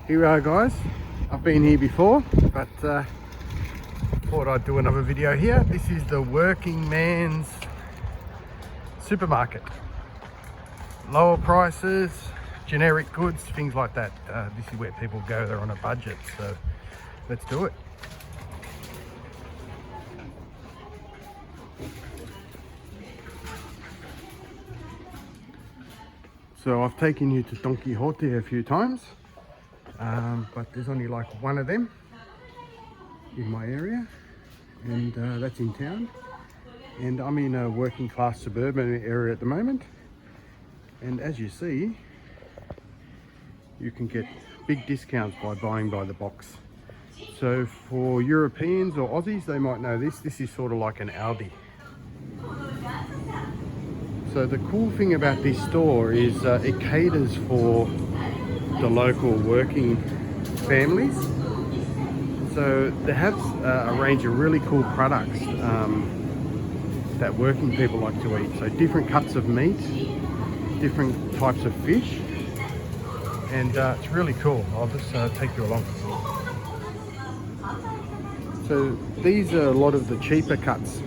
Here we are, guys. I've been here before, but thought I'd do another video here. This is the working man's supermarket. Lower prices, generic goods, things like that. This is where people go. They're on a budget, so let's do it. So I've taken you to Don Quixote a few times, but there's only like one of them in my area, and that's in town. And I'm in a working class suburban area at the moment, and as you see, you can get big discounts by buying by the box. So for Europeans or Aussies, they might know this. This is sort of like an Aldi. So the cool thing about this store is it caters for the local working families. So they have a range of really cool products that working people like to eat. So different cuts of meat, different types of fish, and it's really cool. I'll just take you along. So these are a lot of the cheaper cuts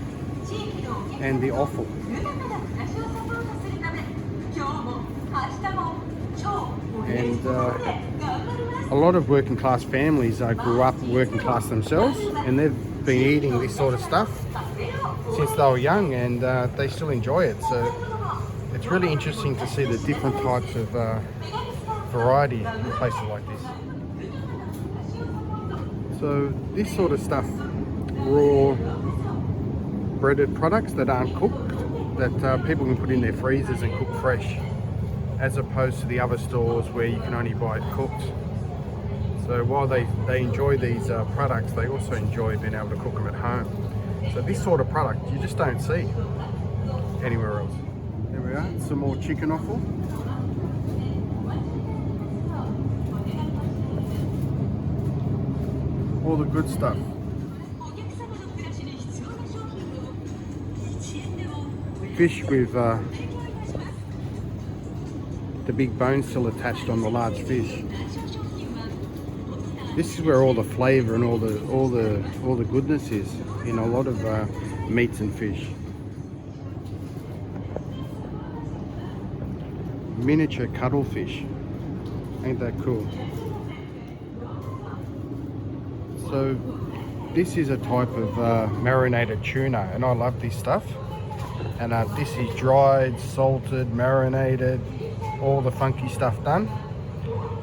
and the offal. And a lot of working class families grew up working class themselves, and they've been eating this sort of stuff since they were young, and they still enjoy it. So it's really interesting to see the different types of variety in places like this. So this sort of stuff, raw breaded products that aren't cooked, that people can put in their freezers and cook fresh, as opposed to the other stores where you can only buy it cooked. So while they enjoy these products, they also enjoy being able to cook them at home. So this sort of product you just don't see anywhere else. There we are, some more chicken offal. All the good stuff. Fish with the big bone still attached on the large fish. This is where all the flavour and all the goodness is in a lot of meats and fish. Miniature cuttlefish. Ain't that cool? So this is a type of marinated tuna, and I love this stuff. And this is dried, salted, marinated, all the funky stuff done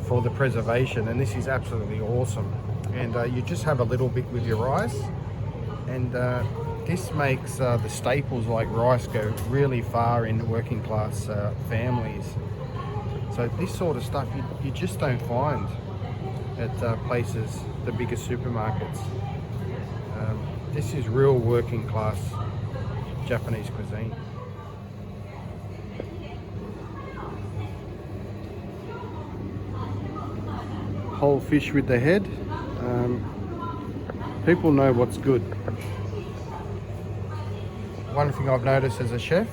for the preservation, and this is absolutely awesome. And you just have a little bit with your rice, and this makes the staples like rice go really far in working class families. So this sort of stuff you just don't find at places, the bigger supermarkets. This is real working class Japanese cuisine. Whole fish with the head. People know what's good. One thing I've noticed as a chef,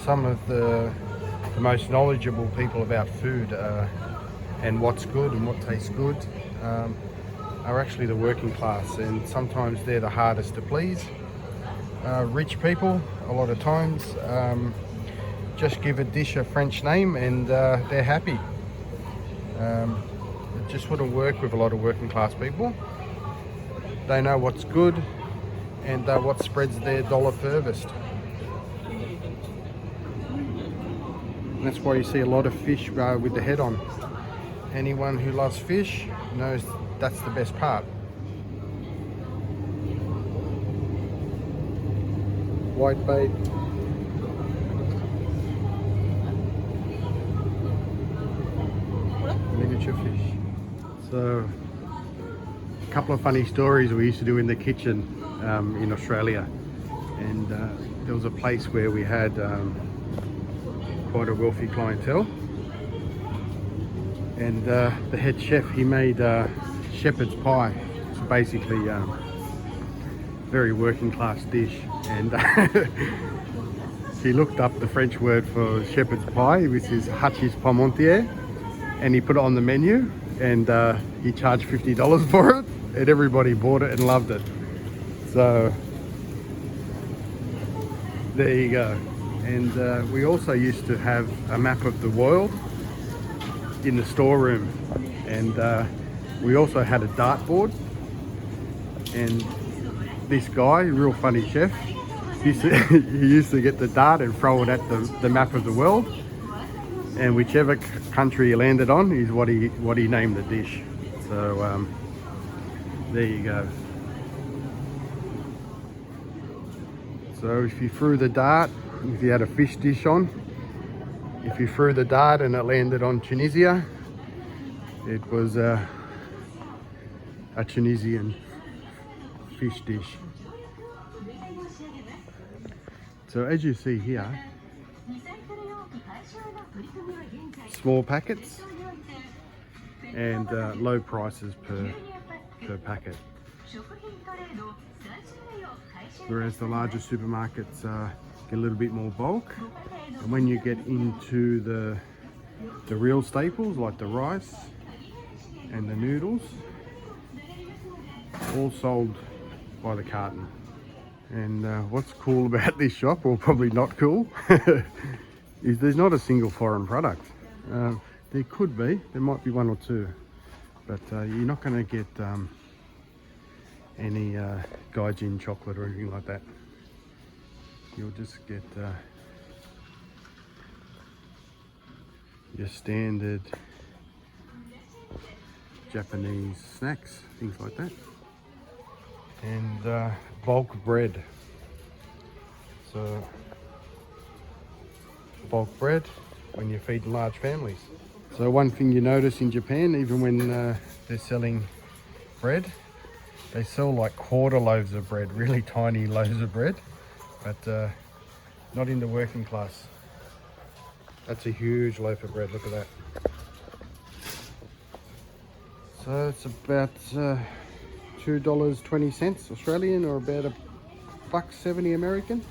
some of the most knowledgeable people about food and what's good and what tastes good are actually the working class, and sometimes they're the hardest to please. Rich people, a lot of times, just give a dish a French name and they're happy. It just wouldn't work with a lot of working class people. They know what's good and what spreads their dollar furthest. And that's why you see a lot of fish with the head on. Anyone who loves fish knows that's the best part. Whitebait. Miniature fish. So, a couple of funny stories we used to do in the kitchen in Australia, and there was a place where we had quite a wealthy clientele, and the head chef, he made shepherd's pie. So basically very working class dish, and he looked up the French word for shepherd's pie, which is hachis parmentier, and he put it on the menu, and he charged $50 for it, and everybody bought it and loved it. So there you go. And we also used to have a map of the world in the storeroom, and we also had a dartboard. And this guy, real funny chef, he used to get the dart and throw it at the map of the world, and whichever country he landed on is what he named the dish. So there you go. So if you threw the dart, if you had a fish dish on, if you threw the dart and it landed on Tunisia, it was a Tunisian fish dish. So as you see here, small packets and low prices per packet. Whereas the larger supermarkets get a little bit more bulk. And when you get into the real staples like the rice and the noodles, all sold by the carton. And what's cool about this shop, or probably not cool, is there's not a single foreign product. There could be, there might be one or two, but you're not going to get any Gaijin chocolate or anything like that. You'll just get your standard Japanese snacks, things like that. And bulk bread. So bulk bread when you're feeding large families. So one thing you notice in Japan, even when they're selling bread, they sell like quarter loaves of bread, really tiny loaves of bread, but not in the working class. That's a huge loaf of bread, look at that. So it's about $2.20 Australian, or about $1.70 American.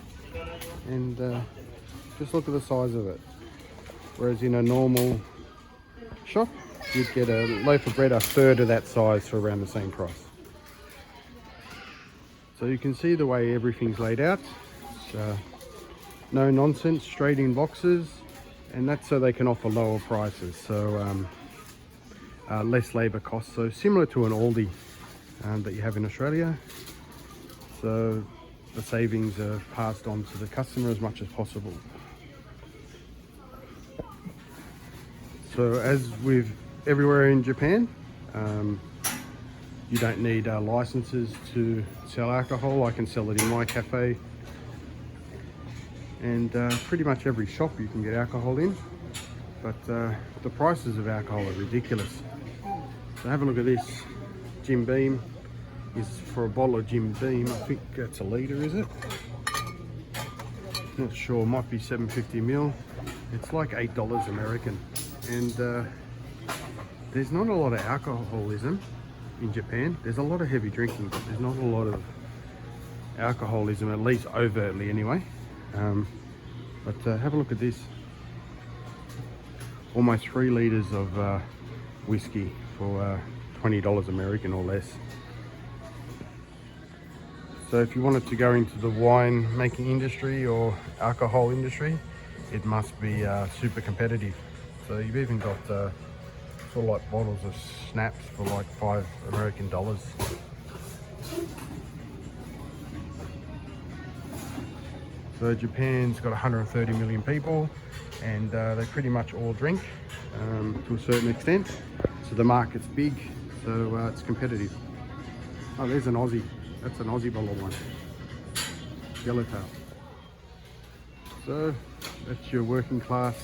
And just look at the size of it. Whereas in a normal shop, you'd get a loaf of bread a third of that size for around the same price. So you can see the way everything's laid out. It's, no nonsense, straight in boxes, and that's so they can offer lower prices. So less labour costs. So similar to an Aldi that you have in Australia. So the savings are passed on to the customer as much as possible. So as with everywhere in Japan, you don't need licenses to sell alcohol. I can sell it in my cafe, and pretty much every shop you can get alcohol in, but the prices of alcohol are ridiculous. So have a look at this. Jim Beam is for a bottle of Jim Beam, I think that's a litre, is it? Not sure, might be 750ml. It's like $8 American. And there's not a lot of alcoholism in Japan. There's a lot of heavy drinking, but there's not a lot of alcoholism, at least overtly anyway. But have a look at this. Almost 3 litres of whiskey for $20 American or less. So if you wanted to go into the wine making industry or alcohol industry, it must be super competitive. So you've even got sort of like bottles of schnapps for like $5 American. So Japan's got 130 million people, and they pretty much all drink to a certain extent. So the market's big, so it's competitive. Oh, there's an Aussie. That's an Aussie bottle of wine. Yellowtail. So that's your working class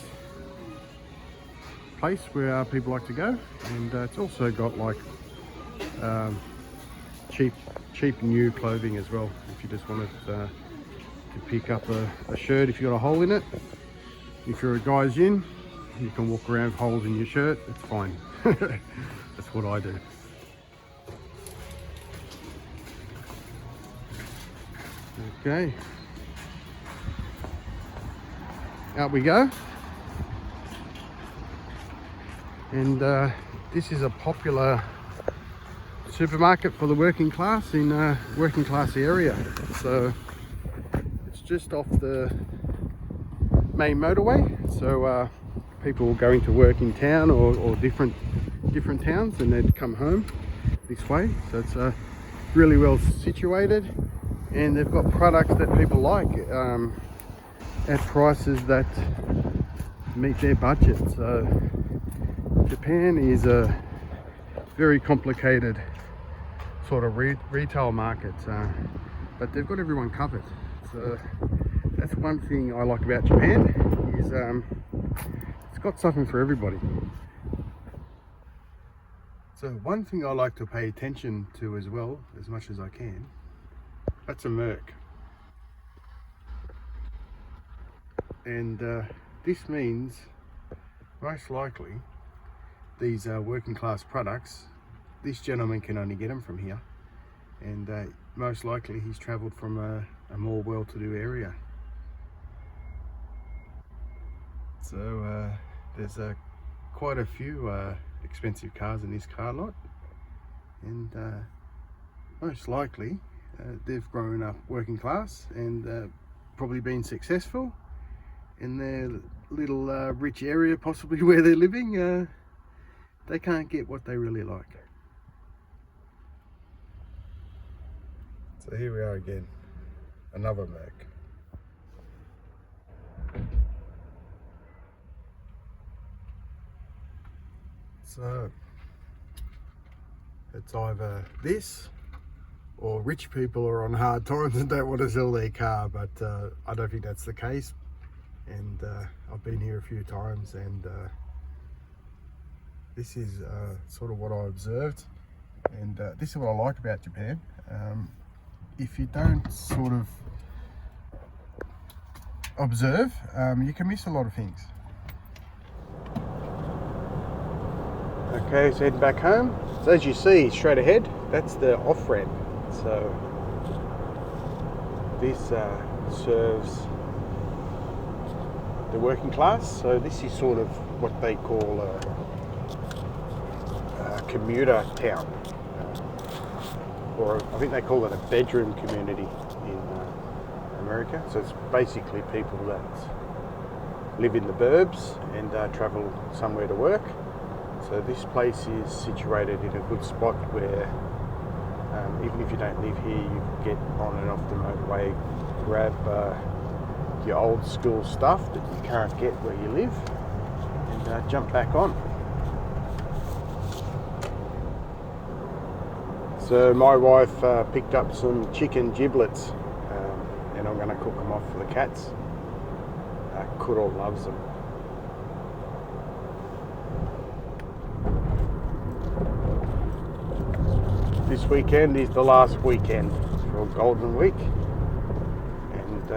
place where people like to go, and it's also got like cheap new clothing as well. If you just wanted to pick up a shirt if you got a hole in it. If you're a Gaijin, you can walk around with holes in your shirt, it's fine. That's what I do. Okay, out we go. And this is a popular supermarket for the working class in a working class area. So it's just off the main motorway, so people going to work in town or different towns, and they'd come home this way. So it's really well situated, and they've got products that people like at prices that meet their budget. So Japan is a very complicated sort of retail market, but they've got everyone covered. So that's one thing I like about Japan, is it's got something for everybody. So one thing I like to pay attention to as well, as much as I can, that's a Merc. And this means most likely these working class products, this gentleman can only get them from here, and most likely he's travelled from a more well-to-do area. So there's quite a few expensive cars in this car lot, and most likely they've grown up working class and probably been successful in their little rich area, possibly where they're living. They can't get what they really like. So here we are again, another Merc. So it's either this or rich people are on hard times and don't want to sell their car, but I don't think that's the case. And I've been here a few times, and this is sort of what I observed, and this is what I like about Japan. If you don't sort of observe, you can miss a lot of things. Okay, so heading back home. So as you see straight ahead, that's the off-ramp. So this serves the working class. So this is sort of what they call a commuter town, or I think they call it a bedroom community in America. So it's basically people that live in the burbs and travel somewhere to work. So this place is situated in a good spot where even if you don't live here, you can get on and off the motorway, grab your old school stuff that you can't get where you live, and jump back on. So my wife picked up some chicken giblets, and I'm going to cook them off for the cats. Kuro loves them. This weekend is the last weekend for Golden Week, and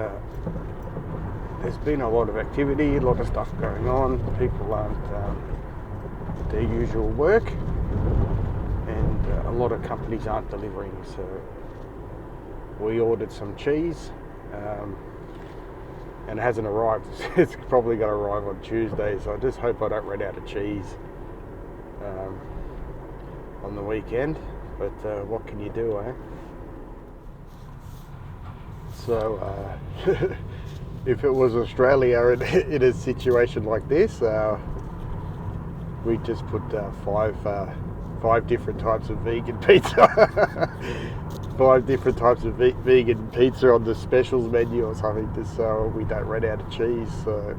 there's been a lot of activity, a lot of stuff going on. People aren't their usual work, and a lot of companies aren't delivering. So we ordered some cheese, and it hasn't arrived. It's probably going to arrive on Tuesday, so I just hope I don't run out of cheese on the weekend. But what can you do, eh? So if it was Australia in a situation like this, we'd just put five different types of vegan pizza, 5 different types of vegan pizza on the specials menu or something, just so we don't run out of cheese. So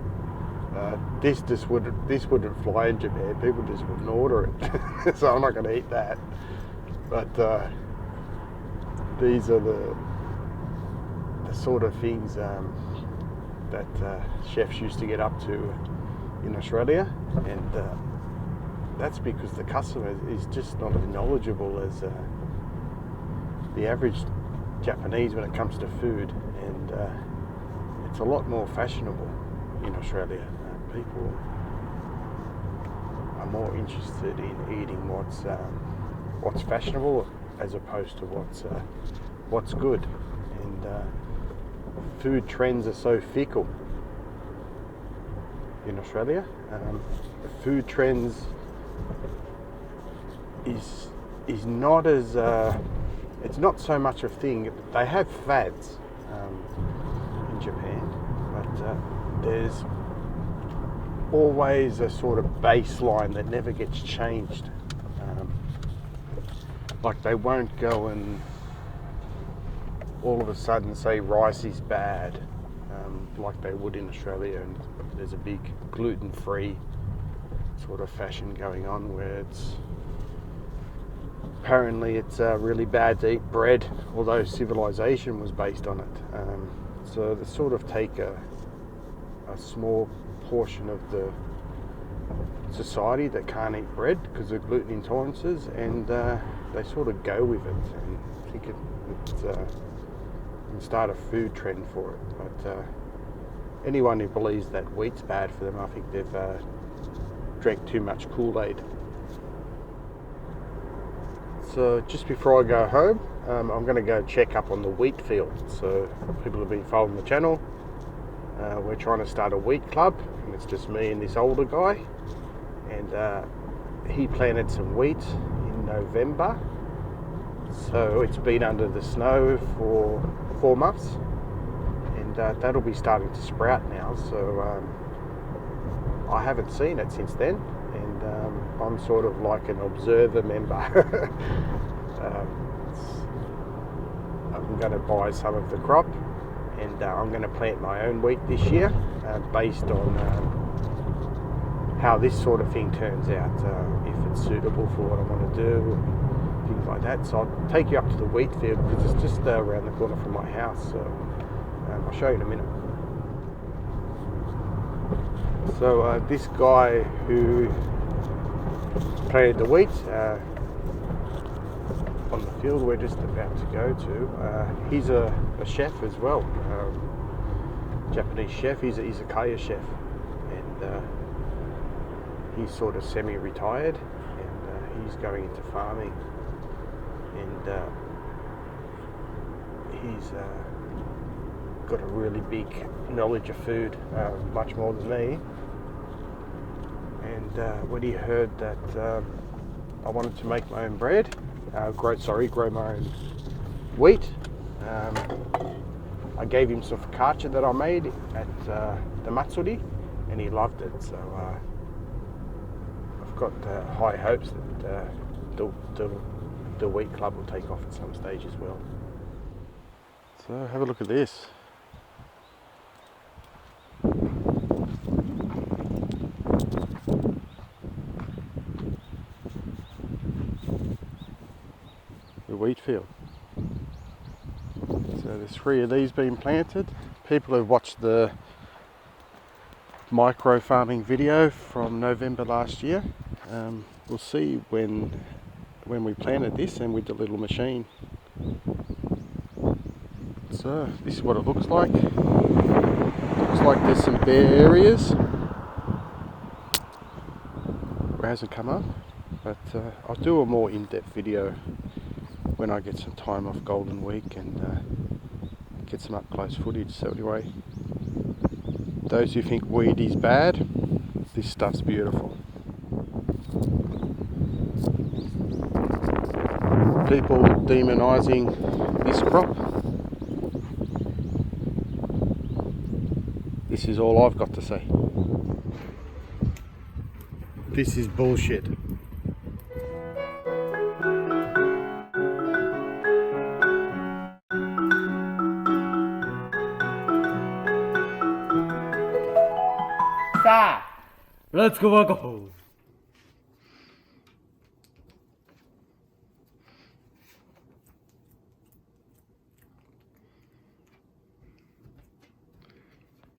this wouldn't fly in Japan. People just wouldn't order it. So I'm not going to eat that. But these are the sort of things that chefs used to get up to in Australia, and that's because the customer is just not as knowledgeable as the average Japanese when it comes to food, and it's a lot more fashionable in Australia. People are more interested in eating what's fashionable as opposed to what's good, and food trends are so fickle in Australia. Food trends is not as it's not so much a thing. They have fads in Japan, but there's always a sort of baseline that never gets changed. Like they won't go and all of a sudden say rice is bad, like they would in Australia, and there's a big gluten-free sort of fashion going on where apparently it's really bad to eat bread, although civilization was based on it. So they sort of take a small portion of the society that can't eat bread because of gluten intolerances, and they sort of go with it, and I think it's can start a food trend for it. But anyone who believes that wheat's bad for them, I think they've drank too much Kool-Aid. So just before I go home, I'm going to go check up on the wheat field. So people have been following the channel. We're trying to start a wheat club, and it's just me and this older guy. And he planted some wheat in November. So it's been under the snow for 4 months, and that'll be starting to sprout now. So I haven't seen it since then, and I'm sort of like an observer member. I'm going to buy some of the crop, and I'm going to plant my own wheat this year based on how this sort of thing turns out, if it's suitable for what I want to do, things like that. So I'll take you up to the wheat field because it's just around the corner from my house. So I'll show you in a minute. So this guy who planted the wheat on the field we're just about to go to, he's a chef as well, Japanese chef. He's a kaya chef, and he's sort of semi-retired, and he's going into farming, and he's got a really big knowledge of food, much more than me. And when he heard that I wanted to make my own bread, grow my own wheat, I gave him some focaccia that I made at the Matsuri, and he loved it. So I've got high hopes that the wheat club will take off at some stage as well. So have a look at this. The wheat field. So there's 3 of these being planted. People who've watched the micro farming video from November last year will see when we planted this and with the little machine. So this is what it looks like. Looks like there's some bare areas where it hasn't come up, but I'll do a more in-depth video when I get some time off Golden Week and get some up-close footage. So anyway, those who think weed is bad, this stuff's beautiful. People demonising this crop. This is all I've got to say. This is bullshit. Let's go back home.